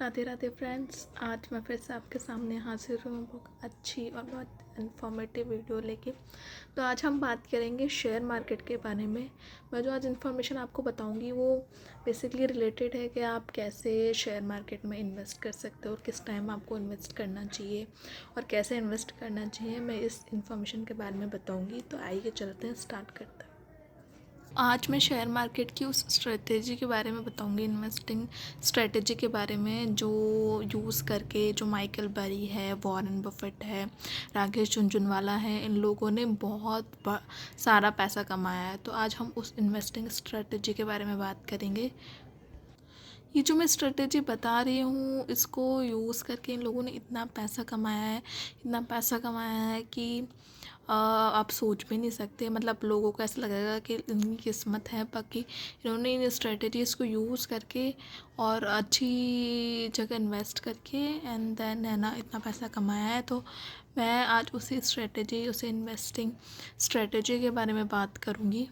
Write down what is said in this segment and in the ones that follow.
Radhe Radhe friends, आज मैं फिर से आपके सामने हाजिर हूँ बहुत अच्छी और बहुत इन्फॉर्मेटिव वीडियो लेके। तो आज हम बात करेंगे शेयर मार्केट के बारे में। मैं जो आज इन्फॉर्मेशन आपको बताऊँगी वो बेसिकली रिलेटेड है कि आप कैसे शेयर मार्केट में इन्वेस्ट कर सकते हो और किस टाइम आपको इन्वेस्ट करना चाहिए और कैसे इन्वेस्ट करना चाहिए, मैं इस इन्फॉर्मेशन के बारे में बताऊँगी। तो आइए चलते हैं, स्टार्ट करते हैं। आज मैं शेयर मार्केट की उस स्ट्रेटेजी के बारे में बताऊंगी, इन्वेस्टिंग स्ट्रेटेजी के बारे में, जो यूज़ करके जो माइकल बरी है, वॉरेन बफेट है, राकेश झुनझुनवाला है, इन लोगों ने बहुत सारा पैसा कमाया है। तो आज हम उस इन्वेस्टिंग स्ट्रेटेजी के बारे में बात करेंगे। ये जो मैं स्ट्रेटेजी बता रही हूँ, इसको यूज़ करके इन लोगों ने इतना पैसा कमाया है, इतना पैसा कमाया है कि आप सोच भी नहीं सकते। मतलब लोगों को ऐसा लगेगा कि इनकी किस्मत है, बाकी इन्होंने इन स्ट्रेटजीज़ को यूज़ करके और अच्छी जगह इन्वेस्ट करके एंड देन है ना इतना पैसा कमाया है। तो मैं आज उसी स्ट्रेटजी, उसे इन्वेस्टिंग स्ट्रेटजी के बारे में बात करूँगी।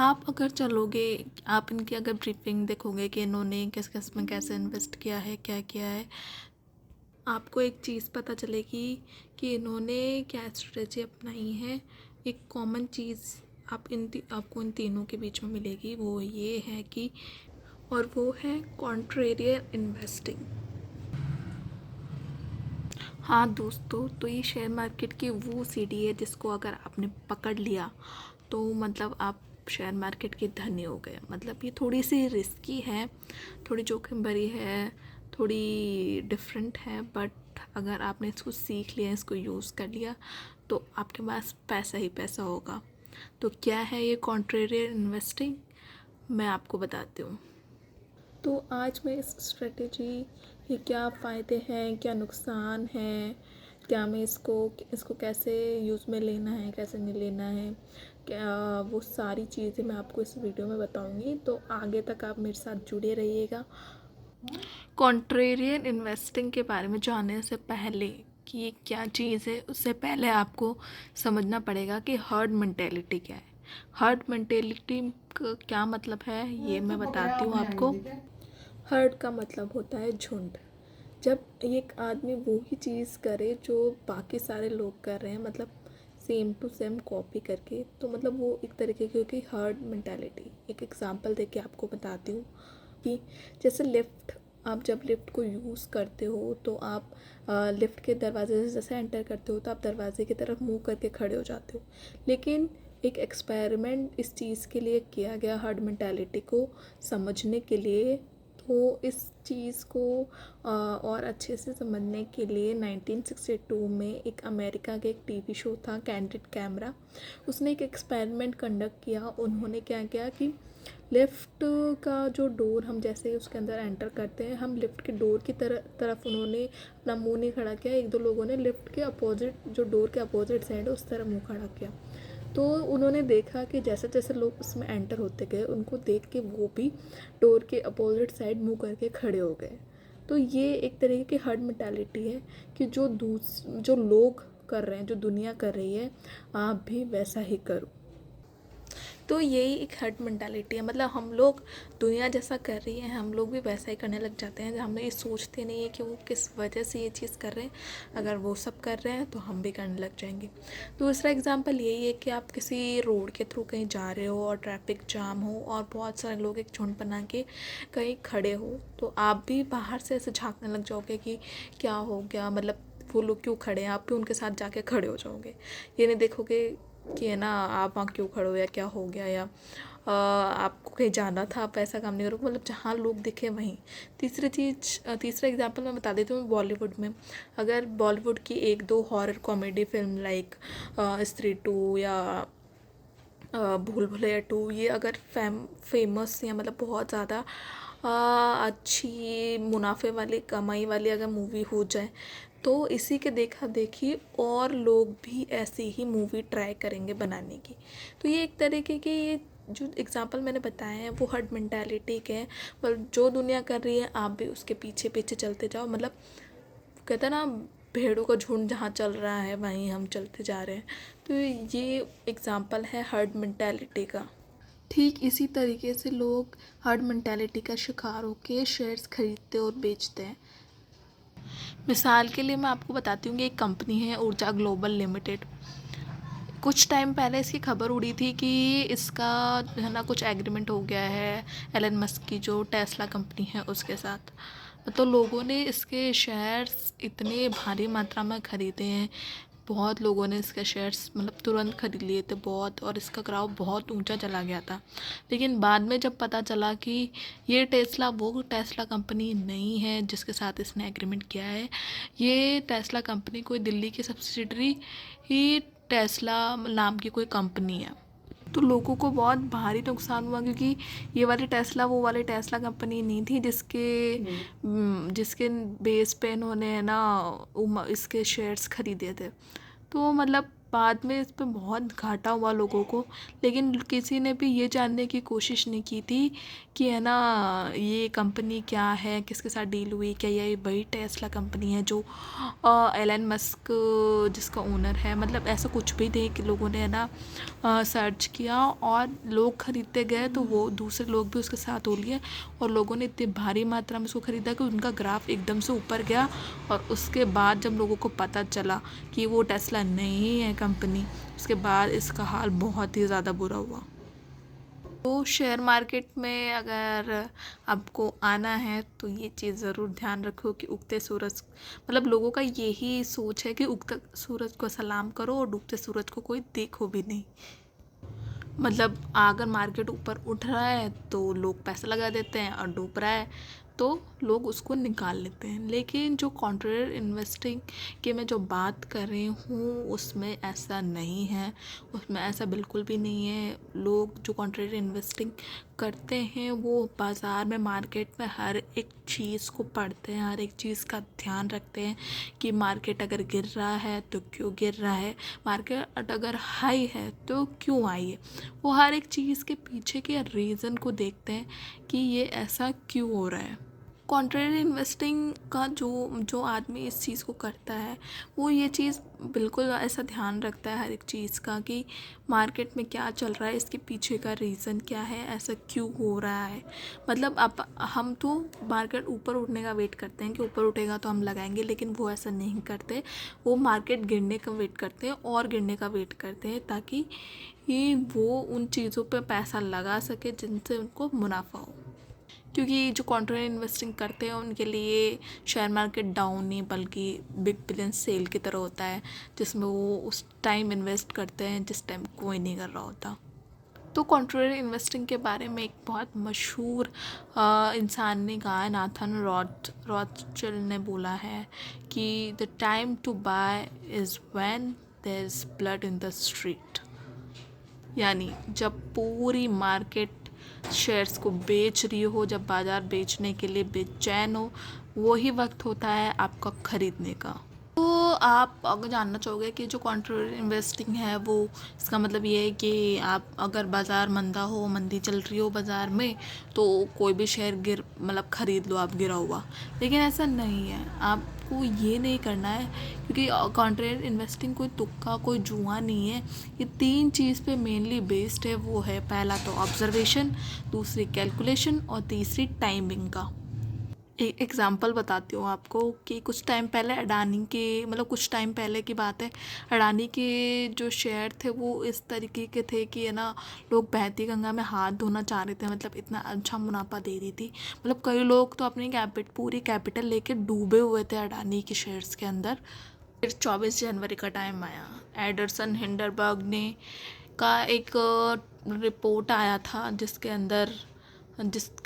आप अगर चलोगे, आप इनकी अगर ब्रीफिंग देखोगे कि इन्होंने किस किस में कैसे इन्वेस्ट किया है, क्या किया है, आपको एक चीज़ पता चलेगी कि इन्होंने क्या स्ट्रेटजी अपनाई है। एक कॉमन चीज़ आपको इन तीनों के बीच में मिलेगी, वो ये है कि, और वो है कॉन्ट्रेरियन इन्वेस्टिंग। हाँ दोस्तों, तो ये शेयर मार्केट की वो सीढ़ी है जिसको अगर आपने पकड़ लिया तो मतलब आप शेयर मार्केट के धनी हो गए। मतलब ये थोड़ी सी रिस्की है, थोड़ी जोखिम भरी है, थोड़ी डिफरेंट है, बट अगर आपने इसको सीख लिया, इसको यूज़ कर लिया, तो आपके पास पैसा ही पैसा होगा। तो क्या है ये कॉन्ट्रेरियन इन्वेस्टिंग, मैं आपको बताती हूँ। तो आज मैं इस स्ट्रेटेजी के क्या फ़ायदे हैं, क्या नुकसान हैं, क्या मैं इसको कैसे यूज़ में लेना है, कैसे नहीं लेना है, क्या, वो सारी चीज़ें मैं आपको इस वीडियो में बताऊंगी। तो आगे तक आप मेरे साथ जुड़े रहिएगा। कॉन्ट्रेरियन इन्वेस्टिंग के बारे में जानने से पहले कि ये क्या चीज़ है, उससे पहले आपको समझना पड़ेगा कि हर्ड मेंटेलिटी क्या है। हर्ड मेंटेलिटी का क्या मतलब है, ये मैं बताती हूँ आपको। हर्ड का मतलब होता है झुंड। जब एक आदमी वो ही चीज़ करे जो बाकी सारे लोग कर रहे हैं, मतलब सेम टू सेम कॉपी करके, तो मतलब वो एक तरीके की होगी हर्ड मेंटालिटी। एक एग्जांपल देके आपको बताती हूँ कि जैसे लिफ्ट, आप जब लिफ्ट को यूज़ करते हो तो आप लिफ्ट के दरवाजे से जैसे एंटर करते हो तो आप दरवाजे की तरफ मुँह करके खड़े हो जाते हो। लेकिन एक एक्सपेरिमेंट इस चीज़ के लिए किया गया, हर्ड मेंटालिटी को समझने के लिए। तो इस चीज़ को और अच्छे से समझने के लिए 1962 में एक अमेरिका के एक टीवी शो था कैंडिड कैमरा, उसने एक एक्सपेरिमेंट कंडक्ट किया। उन्होंने क्या किया कि लिफ्ट का जो डोर, हम जैसे उसके अंदर एंटर करते हैं, हम लिफ्ट के डोर की तरफ उन्होंने अपना मुंह नहीं खड़ा किया। एक दो लोगों ने लिफ्ट के अपोजिट, जो डोर के अपोजिट साइड है, उस तरफ मुंह खड़ा किया। तो उन्होंने देखा कि जैसे जैसे लोग उसमें एंटर होते गए, उनको देख के वो भी डोर के अपोजिट साइड मुंह करके खड़े हो गए। तो ये एक तरीके की हर्ड मेंटालिटी है कि जो लोग कर रहे हैं, जो दुनिया कर रही है, आप भी वैसा ही करो। तो यही एक हर्ड मेंटालिटी है। मतलब हम लोग दुनिया जैसा कर रही है, हम लोग भी वैसा ही करने लग जाते हैं। हम ये सोचते नहीं है कि वो किस वजह से ये चीज़ कर रहे हैं। अगर वो सब कर रहे हैं तो हम भी करने लग जाएंगे। दूसरा एग्जांपल यही है कि आप किसी रोड के थ्रू कहीं जा रहे हो और ट्रैफिक जाम हो और बहुत सारे लोग एक झुंड बना के कहीं खड़े हो, तो आप भी बाहर से ऐसे झाँकने लग जाओगे कि क्या हो गया, मतलब वो लोग क्यों खड़े हैं, आप भी उनके साथ जाके खड़े हो जाओगे। ये नहीं देखोगे कि है ना आप वहाँ क्यों खड़े हो या क्या हो गया, या आपको कहीं जाना था, आप ऐसा काम नहीं करोगे। मतलब जहाँ लोग दिखे वहीं। तीसरा एग्जांपल मैं बता देती हूँ। बॉलीवुड में, अगर बॉलीवुड की एक दो हॉरर कॉमेडी फिल्म लाइक स्त्री 2 या भूल भुलैया 2, ये अगर फेमस या मतलब बहुत ज़्यादा अच्छी मुनाफे वाली, कमाई वाली अगर मूवी हो जाए, तो इसी के देखा देखी और लोग भी ऐसी ही मूवी ट्राई करेंगे बनाने की। तो ये एक तरीके की, ये जो एग्जांपल मैंने बताए हैं वो हर्ड मेंटालिटी के हैं। मतलब जो दुनिया कर रही है आप भी उसके पीछे पीछे चलते जाओ। मतलब कहते हैं ना, भेड़ों का झुंड जहाँ चल रहा है वहीं हम चलते जा रहे हैं। तो ये एग्जांपल है हर्ड मेंटालिटी का। ठीक इसी तरीके से लोग हर्ड मेंटालिटी का शिकार होकर शेयर्स खरीदते और बेचते हैं। मिसाल के लिए मैं आपको बताती हूँ कि एक कंपनी है ऊर्जा ग्लोबल लिमिटेड। कुछ टाइम पहले इसकी खबर उड़ी थी कि इसका है ना कुछ एग्रीमेंट हो गया है एलन मस्क की जो टेस्ला कंपनी है उसके साथ। तो लोगों ने इसके शेयर्स इतने भारी मात्रा में ख़रीदे हैं, बहुत लोगों ने इसके शेयर्स मतलब तुरंत खरीद लिए थे बहुत, और इसका ग्राफ बहुत ऊंचा चला गया था। लेकिन बाद में जब पता चला कि ये टेस्ला वो टेस्ला कंपनी नहीं है जिसके साथ इसने एग्रीमेंट किया है, ये टेस्ला कंपनी कोई दिल्ली की सब्सिडरी ही टेस्ला नाम की कोई कंपनी है। तो लोगों को बहुत भारी नुकसान हुआ, क्योंकि ये वाली टेस्ला वो वाली टेस्ला कंपनी नहीं थी जिसके बेस पे इन्होंने है ना इसके शेयर्स खरीदे थे। तो मतलब बाद में इस पे बहुत घाटा हुआ लोगों को, लेकिन किसी ने भी ये जानने की कोशिश नहीं की थी कि है ना ये कंपनी क्या है, किसके साथ डील हुई, क्या ये वही टेस्ला कंपनी है जो एलन मस्क जिसका ओनर है। मतलब ऐसा कुछ भी नहीं कि लोगों ने है ना सर्च किया और लोग ख़रीदते गए तो वो दूसरे लोग भी उसके साथ हो लिए, और लोगों ने इतनी भारी मात्रा में उसको ख़रीदा कि उनका ग्राफ एकदम से ऊपर गया। और उसके बाद जब लोगों को पता चला कि वो टेस्ला नहीं है कंपनी, उसके बाद इसका हाल बहुत ही ज़्यादा बुरा हुआ। तो शेयर मार्केट में अगर आपको आना है तो ये चीज़ ज़रूर ध्यान रखो कि उगते सूरज मतलब लोगों का यही सोच है कि उगते सूरज को सलाम करो और डूबते सूरज को कोई देखो भी नहीं। मतलब अगर मार्केट ऊपर उठ रहा है तो लोग पैसा लगा देते हैं, और डूब रहा है तो लोग उसको निकाल लेते हैं। लेकिन जो कॉन्ट्रेरियन इन्वेस्टिंग की मैं जो बात कर रही हूँ उसमें ऐसा नहीं है, उसमें ऐसा बिल्कुल भी नहीं है। लोग जो कॉन्ट्रेरियन इन्वेस्टिंग करते हैं वो बाज़ार में मार्केट में हर एक चीज़ को पढ़ते हैं, हर एक चीज़ का ध्यान रखते हैं कि मार्केट अगर गिर रहा है तो क्यों गिर रहा है, मार्केट अगर हाई है तो क्यों हाई है। वो हर एक चीज़ के पीछे के रीज़न को देखते हैं कि ये ऐसा क्यों हो रहा है। कॉन्ट्रेरी इन्वेस्टिंग का जो आदमी इस चीज़ को करता है वो ये चीज़ बिल्कुल ऐसा ध्यान रखता है हर एक चीज़ का कि मार्केट में क्या चल रहा है, इसके पीछे का रीज़न क्या है, ऐसा क्यों हो रहा है। मतलब अब हम तो मार्केट ऊपर उठने का वेट करते हैं कि ऊपर उठेगा तो हम लगाएंगे, लेकिन वो ऐसा नहीं करते। वो मार्केट गिरने का वेट करते हैं और गिरने का वेट करते हैं ताकि वो उन चीज़ों पे पैसा लगा सके जिनसे उनको मुनाफा हो। क्योंकि जो कॉन्ट्रेरियन इन्वेस्टिंग करते हैं उनके लिए शेयर मार्केट डाउन नहीं बल्कि बिग बिलियन सेल की तरह होता है, जिसमें वो उस टाइम इन्वेस्ट करते हैं जिस टाइम कोई नहीं कर रहा होता। तो कॉन्ट्रेरियन इन्वेस्टिंग के बारे में एक बहुत मशहूर इंसान ने कहा है, नाथन रॉथस्चिल्ड ने बोला है कि the time to buy is when there is blood in the street. यानी जब पूरी मार्केट शेयर्स को बेच रही हो, जब बाज़ार बेचने के लिए बेचैन हो, वही वक्त होता है आपका ख़रीदने का। तो आप अगर जानना चाहोगे कि जो कॉन्ट्रेरियन इन्वेस्टिंग है वो इसका मतलब ये है कि आप अगर बाज़ार मंदा हो, मंदी चल रही हो बाज़ार में, तो कोई भी शेयर मतलब ख़रीद लो आप गिरा हुआ। लेकिन ऐसा नहीं है, आपको ये नहीं करना है, क्योंकि कॉन्ट्रेरियन इन्वेस्टिंग कोई तुक्का कोई जुआ नहीं है। ये 3 चीज़ पे मेनली बेस्ड है। वो है पहला तो ऑब्जर्वेशन, दूसरी कैलकुलेशन और तीसरी टाइमिंग का। एक एग्ज़ाम्पल बताती हूँ आपको कि कुछ टाइम पहले अडानी के मतलब कुछ टाइम पहले की बात है, अडानी के जो शेयर थे वो इस तरीके के थे कि है ना लोग बहती गंगा में हाथ धोना चाह रहे थे। मतलब इतना अच्छा मुनाफा दे रही थी, मतलब कई लोग तो अपनी पूरी कैपिटल लेके डूबे हुए थे अडानी के शेयर्स के अंदर। फिर 24 जनवरी का टाइम आया, एंडरसन हिंडरबर्ग ने का एक रिपोर्ट आया था जिसके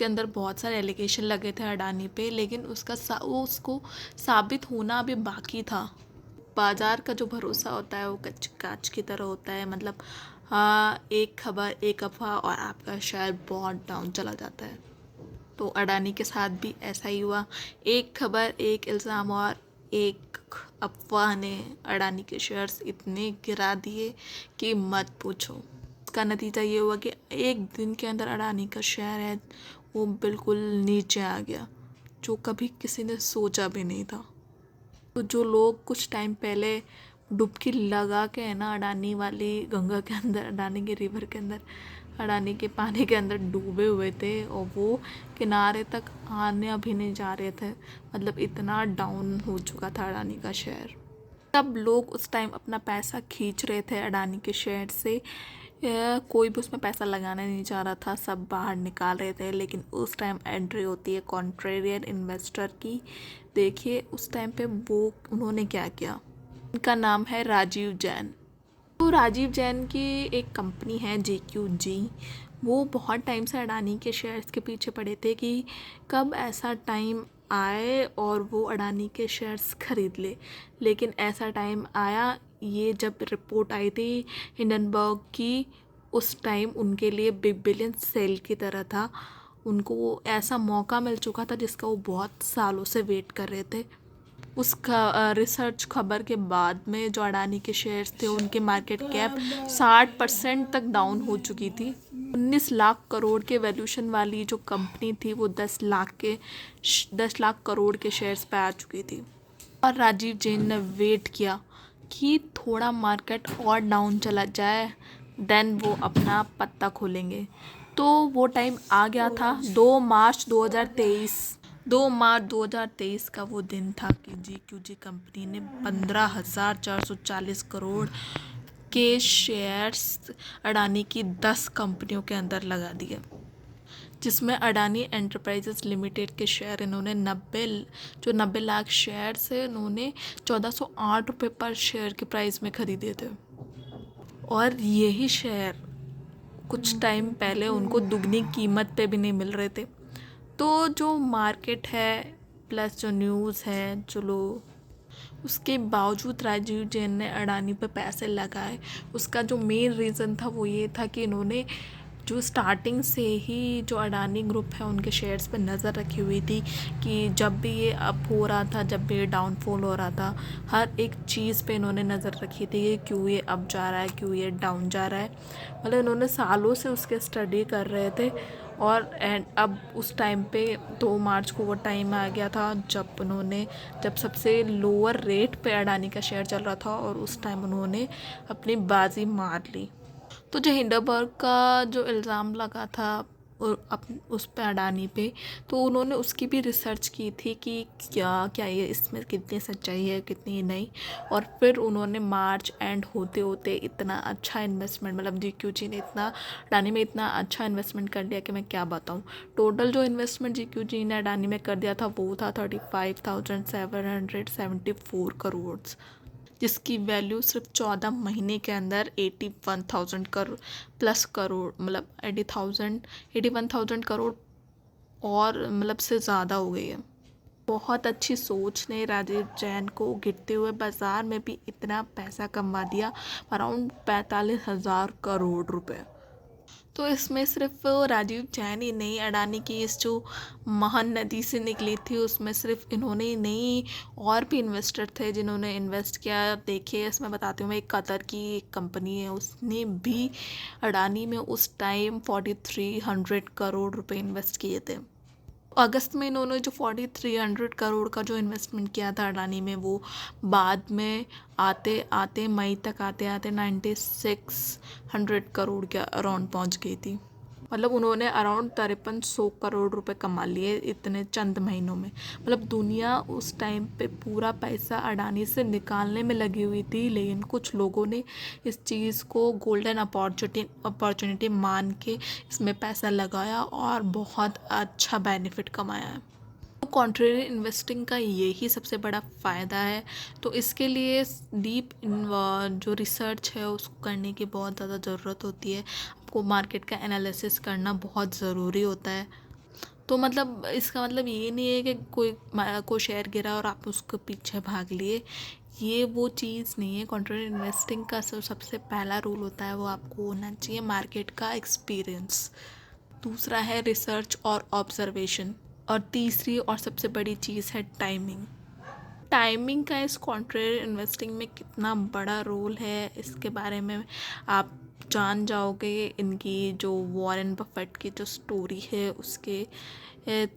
अंदर बहुत सारे एलिगेशन लगे थे अडानी पे, लेकिन उसको साबित होना अभी बाकी था। बाज़ार का जो भरोसा होता है वो कांच की तरह होता है। मतलब एक खबर एक अफवाह और आपका शेयर बहुत डाउन चला जाता है। तो अडानी के साथ भी ऐसा ही हुआ, एक खबर एक इल्ज़ाम और एक अफवाह ने अडानी के शेयर्स इतने गिरा दिए कि मत पूछो। इसका नतीजा ये हुआ कि एक दिन के अंदर अडानी का शेयर है वो बिल्कुल नीचे आ गया, जो कभी किसी ने सोचा भी नहीं था। तो जो लोग कुछ टाइम पहले डुबकी लगा के है ना अडानी वाली गंगा के अंदर, अडानी के रिवर के अंदर अडानी के पानी के अंदर डूबे हुए थे और वो किनारे तक आने अभी नहीं जा रहे थे। मतलब इतना डाउन हो चुका था अडानी का शेयर। सब लोग उस टाइम अपना पैसा खींच रहे थे अडानी के शेयर से। कोई भी उसमें पैसा लगाना नहीं चाह रहा था, सब बाहर निकाल रहे थे। लेकिन उस टाइम एंट्री होती है कॉन्ट्रेरियन इन्वेस्टर की। देखिए उस टाइम पे वो उन्होंने क्या किया। उनका नाम है राजीव जैन। तो राजीव जैन की एक कंपनी है JQG। वो बहुत टाइम से अडानी के शेयर्स के पीछे पड़े थे कि कब ऐसा टाइम आए और वो अडानी के शेयर्स खरीद ले। लेकिन ऐसा टाइम आया, ये जब रिपोर्ट आई थी हिंडनबर्ग की, उस टाइम उनके लिए बिग बिलियन सेल की तरह था। उनको ऐसा मौका मिल चुका था जिसका वो बहुत सालों से वेट कर रहे थे। उस रिसर्च खबर के बाद में जो अडानी के शेयर्स थे उनके मार्केट कैप 60% तक डाउन हो चुकी थी। 19 लाख करोड़ के वैल्यूशन वाली जो कंपनी थी वो 10 लाख करोड़ के शेयर्स पे आ चुकी थी। और राजीव जैन ने वेट किया कि थोड़ा मार्केट और डाउन चला जाए, देन वो अपना पत्ता खोलेंगे। तो वो टाइम आ गया था। 2 मार्च 2023 का वो दिन था कि JQG कंपनी ने 15,440 करोड़ के शेयर्स अडानी की 10 कंपनियों के अंदर लगा दिए, जिसमें अडानी एंटरप्राइजेस लिमिटेड के शेयर इन्होंने 90 लाख शेयर से इन्होंने 1408 रुपये पर शेयर के प्राइस में ख़रीदे थे। और यही शेयर कुछ टाइम पहले उनको दुगनी कीमत पे भी नहीं मिल रहे थे। तो जो मार्केट है प्लस जो न्यूज़ है, चलो उसके बावजूद राजीव जैन ने अडानी पर पैसे लगाए। उसका जो मेन रीज़न था वो ये था कि इन्होंने जो स्टार्टिंग से ही जो अडानी ग्रुप है उनके शेयर्स पर नज़र रखी हुई थी कि जब भी ये अप हो रहा था, जब भी ये डाउनफॉल हो रहा था, हर एक चीज़ पे इन्होंने नज़र रखी थी कि क्यों ये अप जा रहा है, क्यों ये डाउन जा रहा है। मतलब इन्होंने सालों से उसके स्टडी कर रहे थे। और अब उस टाइम पे 2 मार्च को वो टाइम आ गया था जब सबसे लोअर रेट पे अडानी का शेयर चल रहा था और उस टाइम उन्होंने अपनी बाजी मार ली। तो जो हिंडनबर्ग का जो इल्ज़ाम लगा था उस पे अडानी पे, तो उन्होंने उसकी भी रिसर्च की थी कि क्या क्या ये इसमें कितनी सच्चाई है कितनी नहीं। और फिर उन्होंने मार्च एंड होते होते इतना अच्छा इन्वेस्टमेंट, मतलब JQG ने इतना अडानी में इतना अच्छा इन्वेस्टमेंट कर दिया कि मैं क्या बताऊँ। टोटल जो इन्वेस्टमेंट JQG ने अडानी में कर दिया था वो था 35,774 करोड़, जिसकी वैल्यू सिर्फ 14 महीने के अंदर 81,000 करोड़ प्लस करोड़, मतलब 81,000 करोड़ और मतलब से ज़्यादा हो गई है। बहुत अच्छी सोच ने राजीव जैन को गिरते हुए बाज़ार में भी इतना पैसा कमा दिया, अराउंड 45,000 करोड़ रुपए। तो इसमें सिर्फ राजीव जैन ही नहीं, अडानी की इस जो महान नदी से निकली थी उसमें सिर्फ इन्होंने ही नहीं, और भी इन्वेस्टर थे जिन्होंने इन्वेस्ट किया। देखिए इसमें बताती हूँ मैं, एक कतर की एक कंपनी है उसने भी अडानी में उस टाइम 4,300 करोड़ रुपए इन्वेस्ट किए थे। अगस्त में इन्होंने जो 4,300 करोड़ का जो इन्वेस्टमेंट किया था अडानी में, वो बाद में आते आते मई तक आते आते 9,600 करोड़ के अराउंड पहुंच गई थी। मतलब उन्होंने अराउंड 5300 करोड़ रुपए कमा लिए इतने चंद महीनों में। मतलब दुनिया उस टाइम पे पूरा पैसा अडानी से निकालने में लगी हुई थी, लेकिन कुछ लोगों ने इस चीज़ को गोल्डन अपॉर्चुनिटी मान के इसमें पैसा लगाया और बहुत अच्छा बेनिफिट कमाया है। तो कॉन्ट्रेरी इन्वेस्टिंग का यही सबसे बड़ा फ़ायदा है। तो इसके लिए डीप जो रिसर्च है उसको करने की बहुत ज़्यादा ज़रूरत होती है। आपको मार्केट का एनालिसिस करना बहुत ज़रूरी होता है। तो मतलब इसका मतलब ये नहीं है कि कोई शेयर गिरा और आप उसके पीछे भाग लिए, ये वो चीज़ नहीं है। कॉन्ट्रेरी इन्वेस्टिंग का सबसे पहला रूल होता है वो आपको होना चाहिए मार्केट का एक्सपीरियंस। दूसरा है रिसर्च और ऑब्जर्वेशन। और तीसरी और सबसे बड़ी चीज़ है टाइमिंग। टाइमिंग का इस कॉन्ट्रेरी इन्वेस्टिंग में कितना बड़ा रोल है इसके बारे में आप जान जाओगे। इनकी जो वॉरेन बफेट की जो स्टोरी है उसके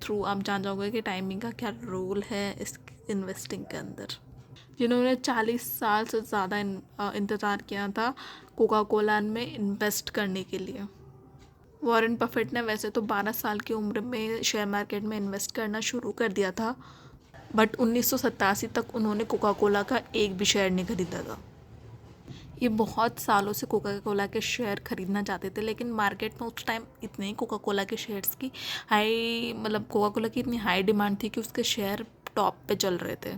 थ्रू आप जान जाओगे कि टाइमिंग का क्या रोल है इस इन्वेस्टिंग के अंदर। जिन्होंने 40 साल से ज़्यादा इंतज़ार किया था कोका कोला में इन्वेस्ट करने के लिए। वॉरेन बफेट ने वैसे तो 12 साल की उम्र में शेयर मार्केट में इन्वेस्ट करना शुरू कर दिया था, बट 1987 तक उन्होंने कोका कोला का एक भी शेयर नहीं खरीदा था। ये बहुत सालों से कोका कोला के शेयर खरीदना चाहते थे, लेकिन मार्केट में उस टाइम इतने ही कोका कोला के शेयर्स की हाई मतलब कोका कोला की इतनी हाई डिमांड थी कि उसके शेयर टॉप पे चल रहे थे।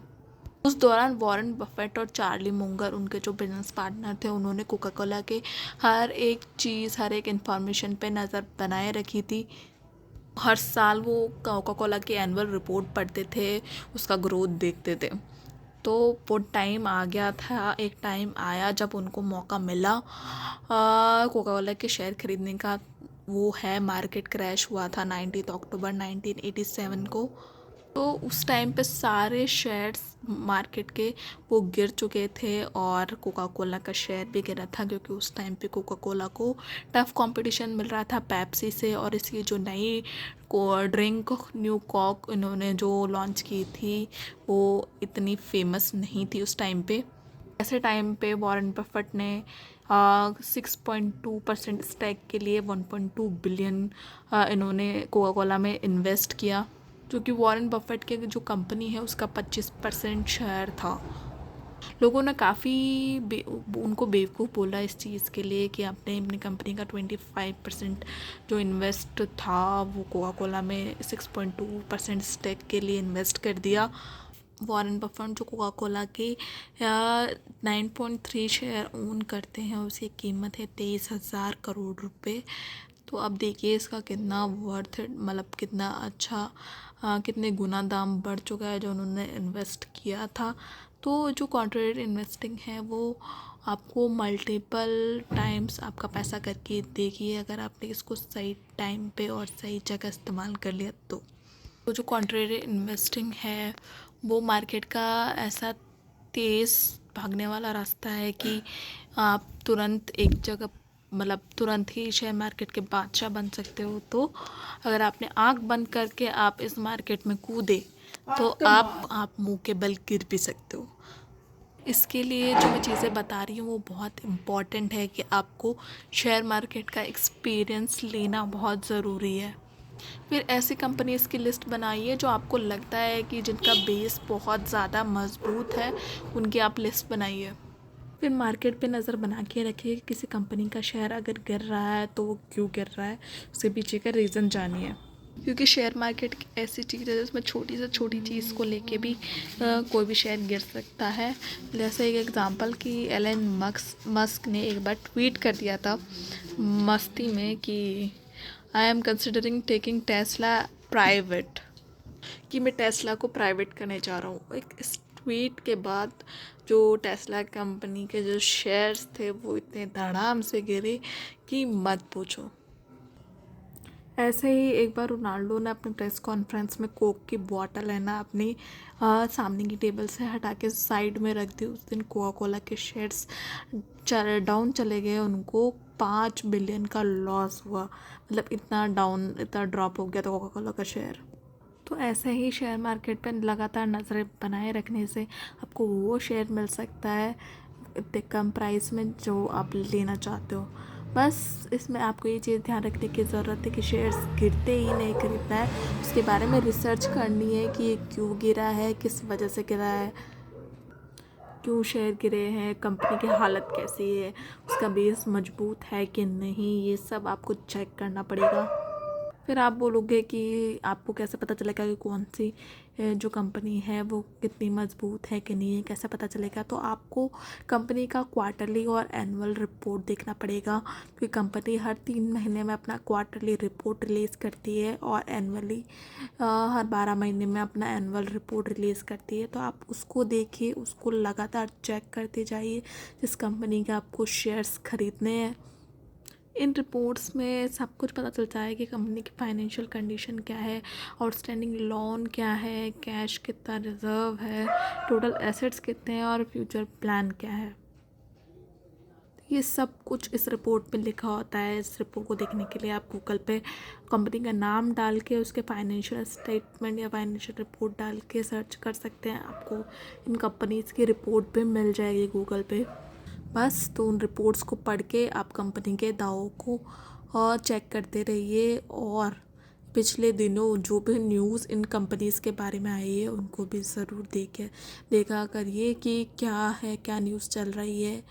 उस दौरान वॉरेन बफेट और चार्ली मुंगर, उनके जो बिजनेस पार्टनर थे, उन्होंने कोका कोला के हर एक चीज़, हर एक इन्फॉर्मेशन पे नज़र बनाए रखी थी। हर साल वो कोका कोला की एनुअल रिपोर्ट पढ़ते थे, उसका ग्रोथ देखते थे। तो वो टाइम आ गया था, एक टाइम आया जब उनको मौका मिला कोका कोला के शेयर खरीदने का। वो है मार्केट क्रैश हुआ था 19 अक्टूबर 1987 को। तो उस टाइम पे सारे शेयर्स मार्केट के वो गिर चुके थे और कोका कोला का शेयर भी गिरा था, क्योंकि उस टाइम पे कोका कोला को टफ कंपटीशन मिल रहा था पेप्सी से, और इसकी जो नई ड्रिंक न्यू कॉक इन्होंने जो लॉन्च की थी वो इतनी फेमस नहीं थी उस टाइम पे। ऐसे टाइम पे वॉरेन बफेट ने 6.2% स्टैक के लिए 1.2 बिलियन इन्होंने कोका कोला में इन्वेस्ट किया, जो कि वॉरेन बफेट के जो कंपनी है उसका 25% शेयर था। लोगों ने काफ़ी उनको बेवकूफ़ बोला इस चीज़ के लिए कि आपने अपनी कंपनी का 25% जो इन्वेस्ट था वो कोका कोला में 6.2% स्टेक के लिए इन्वेस्ट कर दिया। वॉरेन बफेट जो कोका कोला के 9.3 शेयर ओन करते हैं, उसकी कीमत है 23,000 करोड़ रुपए। तो अब देखिए इसका कितना वर्थ मतलब कितना अच्छा कितने गुना दाम बढ़ चुका है जो उन्होंने इन्वेस्ट किया था। तो जो कॉन्ट्रेरी इन्वेस्टिंग है वो आपको मल्टीपल टाइम्स आपका पैसा करके देगी, अगर आपने इसको सही टाइम पे और सही जगह इस्तेमाल कर लिया तो जो कॉन्ट्रेरी इन्वेस्टिंग है वो मार्केट का ऐसा तेज़ भागने वाला रास्ता है कि आप तुरंत एक जगह मतलब तुरंत ही शेयर मार्केट के बादशाह बन सकते हो। तो अगर आपने आंख बंद करके आप इस मार्केट में कूदे तो आप मुंह के बल गिर भी सकते हो। इसके लिए जो मैं चीज़ें बता रही हूँ वो बहुत इम्पॉर्टेंट है कि आपको शेयर मार्केट का एक्सपीरियंस लेना बहुत ज़रूरी है। फिर ऐसी कंपनीज़ की लिस्ट बनाइए जो आपको लगता है कि जिनका बेस बहुत ज़्यादा मजबूत है, उनकी आप लिस्ट बनाइए। फिर मार्केट पे नज़र बना के रखिए कि किसी कंपनी का शेयर अगर गिर रहा है तो वो क्यों गिर रहा है, उसके पीछे का रीज़न जानिए। क्योंकि शेयर मार्केट की ऐसी चीज़ है जिसमें छोटी से छोटी चीज़ को लेके भी कोई भी शेयर गिर सकता है। जैसे एक एग्ज़ाम्पल कि एलन मस्क ने एक बार ट्वीट कर दिया था मस्ती में कि I am considering taking Tesla private, कि मैं टेस्ला को प्राइवेट करने जा रहा हूँ। एक इस ट्वीट के बाद जो टेस्ला कंपनी के जो शेयर्स थे वो इतने धड़ाम से गिरे कि मत पूछो। ऐसे ही एक बार रोनाल्डो ने अपने प्रेस कॉन्फ्रेंस में कोक की बॉटल है ना अपनी सामने की टेबल से हटा के साइड में रख दी। उस दिन कोका कोला के शेयर्स डाउन चले गए, उनको 5 बिलियन का लॉस हुआ। मतलब इतना ड्रॉप हो गया था कोका कोला का शेयर। तो ऐसे ही शेयर मार्केट पर लगातार नज़रें बनाए रखने से आपको वो शेयर मिल सकता है इतने कम प्राइस में जो आप लेना चाहते हो। बस इसमें आपको ये चीज़ ध्यान रखने की ज़रूरत है कि शेयर्स गिरते ही नहीं खरीदना है, उसके बारे में रिसर्च करनी है कि ये क्यों गिरा है, किस वजह से गिरा है, क्यों शेयर गिरे हैं, कंपनी की हालत कैसी है, उसका बेस मजबूत है कि नहीं, ये सब आपको चेक करना पड़ेगा। फिर आप बोलोगे कि आपको कैसे पता चलेगा कि कौन सी जो कंपनी है वो कितनी मजबूत है कि नहीं है, कैसे पता चलेगा? तो आपको कंपनी का क्वार्टरली और एनुअल रिपोर्ट देखना पड़ेगा, क्योंकि कंपनी हर 3 महीने में अपना क्वार्टरली रिपोर्ट रिलीज़ करती है और एनुअली हर 12 महीने में अपना एनुअल रिपोर्ट रिलीज़ करती है। तो आप उसको देखिए, उसको लगातार चेक करते जाइए जिस कंपनी के आपको शेयर्स खरीदने हैं। इन रिपोर्ट्स में सब कुछ पता चलता है कि कंपनी की फाइनेंशियल कंडीशन क्या है, आउटस्टैंडिंग लोन क्या है, कैश कितना रिजर्व है, टोटल एसेट्स कितने हैं और फ्यूचर प्लान क्या है। ये सब कुछ इस रिपोर्ट में लिखा होता है। इस रिपोर्ट को देखने के लिए आप गूगल पे कंपनी का नाम डाल के उसके फाइनेंशियल स्टेटमेंट या फाइनेंशियल रिपोर्ट डाल के सर्च कर सकते हैं। आपको इन कंपनीज़ की रिपोर्ट भी मिल जाएगी गूगल पे। बस तो उन रिपोर्ट्स को पढ़ के आप कंपनी के दावों को और चेक करते रहिए। और पिछले दिनों जो भी न्यूज़ इन कंपनीज़ के बारे में आई है उनको भी ज़रूर देखा करिए कि क्या है, क्या न्यूज़ चल रही है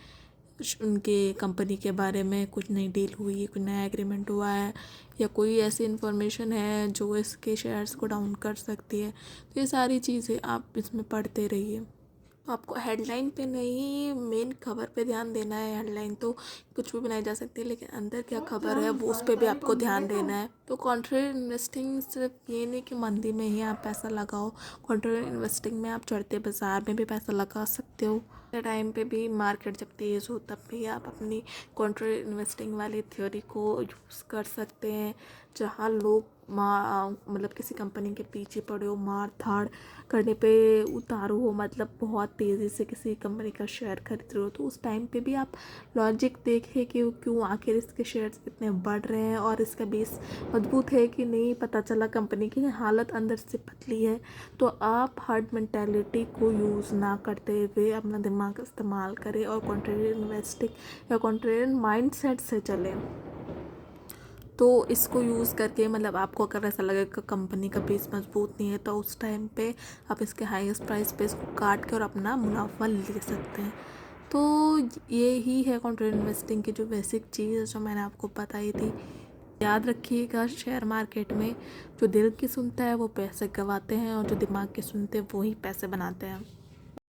उनके कंपनी के बारे में। कुछ नई डील हुई है, कुछ नया एग्रीमेंट हुआ है, या कोई ऐसी इन्फॉर्मेशन है जो इसके शेयर्स को डाउन कर सकती है। तो ये सारी चीज़ें आप इसमें पढ़ते रहिए। आपको हेडलाइन पे नहीं, मेन खबर पे ध्यान देना है। हेडलाइन तो कुछ भी बनाई जा सकती है, लेकिन अंदर क्या खबर है वो उस पर भी आपको ध्यान देना है। तो कॉन्ट्रेरी इन्वेस्टिंग सिर्फ ये नहीं कि मंदी में ही आप पैसा लगाओ। कॉन्ट्रेरी इन्वेस्टिंग में आप चढ़ते बाज़ार में भी पैसा लगा सकते हो। टाइम पे भी मार्केट जब तेज़ हो तब भी आप अपनी कॉन्ट्रेरी इन्वेस्टिंग वाली थ्योरी को यूज़ कर सकते हैं। जहाँ लोग मतलब किसी कंपनी के पीछे पड़े हो, मार धाड़ करने पे उतारू हो, मतलब बहुत तेज़ी से किसी कंपनी का शेयर खरीद रहे हो, तो उस टाइम पे भी आप लॉजिक देखें कि क्यों आखिर इसके शेयर्स इतने बढ़ रहे हैं और इसका बेस मजबूत है कि नहीं। पता चला कंपनी की हालत अंदर से पतली है, तो आप हर्ड मेंटालिटी को यूज़ ना करते हुए अपना दिमाग इस्तेमाल करें और कॉन्ट्रेरियन इन्वेस्टिंग या कॉन्ट्रेरियन माइंडसेट से चलें। तो इसको यूज़ करके मतलब आपको अगर ऐसा लगे कि कंपनी का बेस मजबूत नहीं है, तो उस टाइम पे आप इसके हाईएस्ट प्राइस पे इसको काट के और अपना मुनाफा ले सकते हैं। तो ये ही है कॉन्ट्रेरियन इन्वेस्टिंग की जो बेसिक चीज़ जो मैंने आपको बताई थी। याद रखिएगा, शेयर मार्केट में जो दिल की सुनता है वो पैसे गंवाते हैं, और जो दिमाग की सुनते हैं वो ही पैसे बनाते हैं।